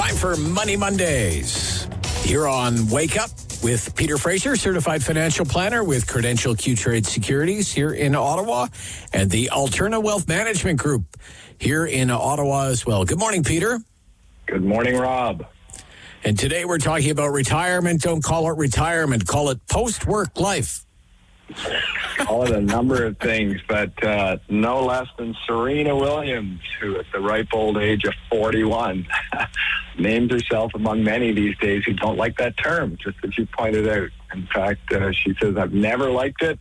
Time for Money Mondays. Here on Wake Up with Peter Fraser, certified financial planner with Credential Q-Trade Securities here in Ottawa, and the Alterna Wealth Management Group here in Ottawa as well. Good morning, Peter. Good morning, Rob. And today we're talking about retirement. Don't call it retirement. Call it post-work life. Call it a number of things, but no less than Serena Williams, who at the ripe old age of 41 named herself among many these days who don't like that term, just as you pointed out. In fact, she says, I've never liked it.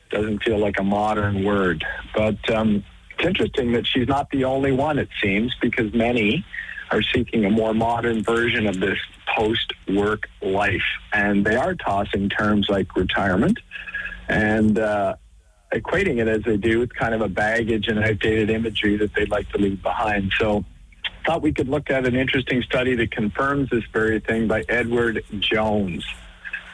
Doesn't feel like a modern word. But it's interesting that she's not the only one, it seems, because many are seeking a more modern version of this post-work life. And they are tossing terms like retirement and equating it as they do with kind of a baggage and outdated imagery that they'd like to leave behind. So I thought we could look at an interesting study that confirms this very thing by Edward Jones.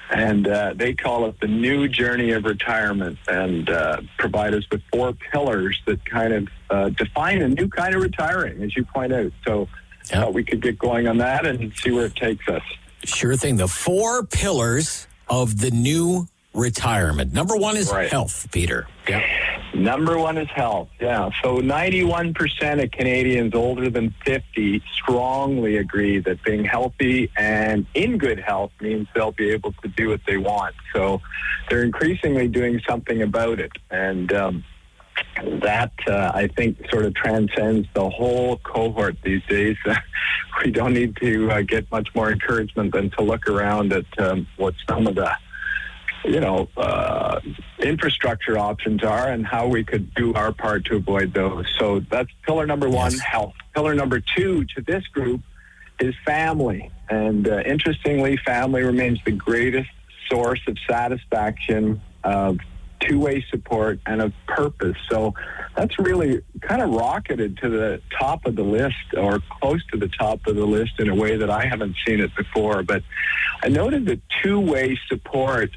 And they call it the new journey of retirement, and provide us with 4 pillars that kind of define a new kind of retiring, as you point out. So I thought we could get going on that and see where it takes us. Sure thing. The 4 pillars of the new retirement. Number 1 is health, Peter. Yeah. Number 1 is health. Yeah. So 91% of Canadians older than 50 strongly agree that being healthy and in good health means they'll be able to do what they want. So they're increasingly doing something about it. And that, I think, sort of transcends the whole cohort these days. We don't need to get much more encouragement than to look around at what some of the infrastructure options are and how we could do our part to avoid those. So that's pillar number 1, health. Pillar number 2 to this group is family. And interestingly, family remains the greatest source of satisfaction, of two-way support, and of purpose. So that's really kind of rocketed to the top of the list, or close to the top of the list, in a way that I haven't seen it before. But I noted that two-way support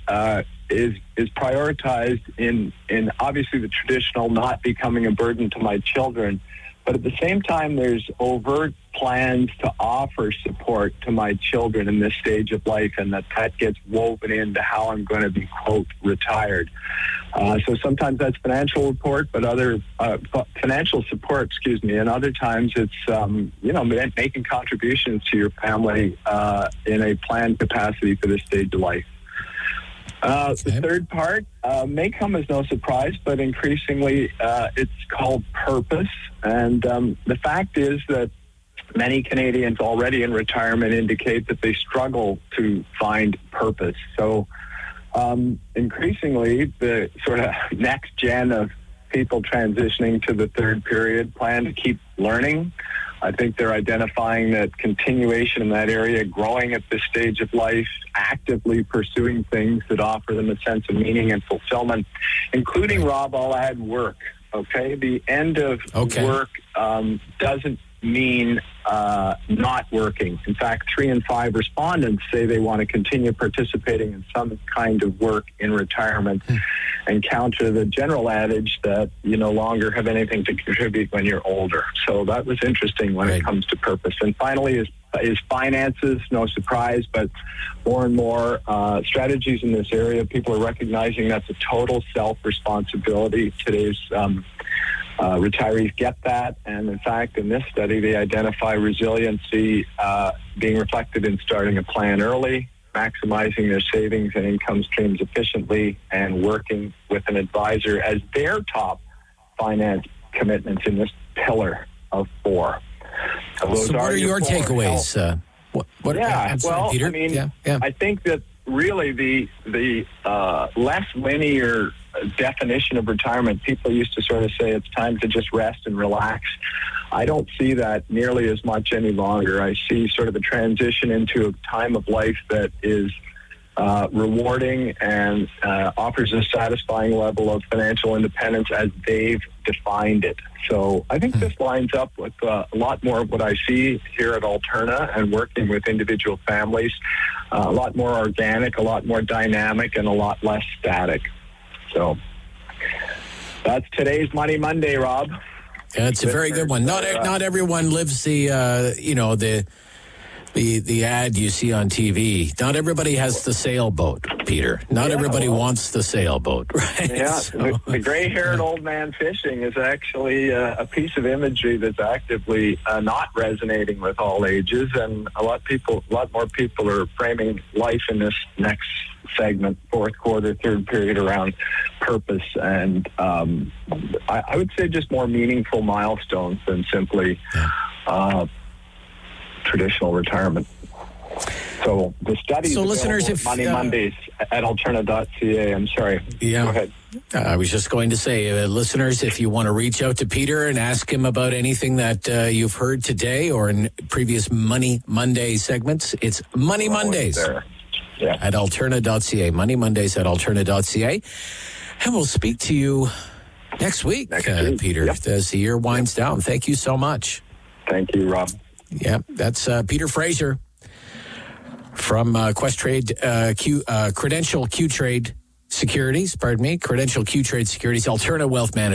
is prioritized in obviously the traditional not becoming a burden to my children, but at the same time there's overt plans to offer support to my children in this stage of life, and that gets woven into how I'm going to be, quote, retired. So sometimes that's financial support, but financial support, and other times it's, making contributions to your family in a planned capacity for this stage of life. The third part may come as no surprise, but increasingly it's called purpose. And the fact is that many Canadians already in retirement indicate that they struggle to find purpose. So increasingly, the sort of next gen of people transitioning to the third period plan to keep learning. I think they're identifying that continuation in that area, growing at this stage of life, actively pursuing things that offer them a sense of meaning and fulfillment, including, Rob, I'll add work. Okay? The end of work doesn't mean not working. In fact, 3 in 5 respondents say they want to continue participating in some kind of work in retirement and counter the general adage that you no longer have anything to contribute when you're older. So that was interesting when it comes to purpose. And finally is finances, no surprise, but more and more strategies in this area. People are recognizing that's a total self-responsibility. Today's retirees get that, and in fact, in this study, they identify resiliency being reflected in starting a plan early, maximizing their savings and income streams efficiently, and working with an advisor as their top finance commitments in this pillar of 4. So what are your takeaways? Peter? I think that really the less linear definition of retirement, people used to sort of say it's time to just rest and relax. I don't see that nearly as much any longer. I see sort of a transition into a time of life that is rewarding and offers a satisfying level of financial independence as they've defined it. So I think this lines up with a lot more of what I see here at Alterna and working with individual families. A lot more organic, a lot more dynamic, and a lot less static. So that's today's Money Monday, Rob. That's a very good one. Not everyone lives the The ad you see on TV. Not everybody has the sailboat, Peter. Not everybody wants the sailboat, right? Yeah, So, the gray-haired old man fishing is actually a piece of imagery that's actively not resonating with all ages, and a lot more people are framing life in this next segment, fourth quarter, third period, around purpose, and I would say just more meaningful milestones than simply traditional retirement. So the studies. So listeners, if Money Mondays at Alterna.ca. I'm sorry. Yeah. Go ahead. I was just going to say, listeners, if you want to reach out to Peter and ask him about anything that you've heard today or in previous Money Monday segments, it's Money Mondays at Alterna.ca. Money Mondays at Alterna.ca. And we'll speak to you next week, Peter, as the year winds down. Thank you so much. Thank you, Rob. Yeah, that's Peter Fraser from Credential Q Trade Securities, Credential Q Trade Securities, Alterna Wealth Management.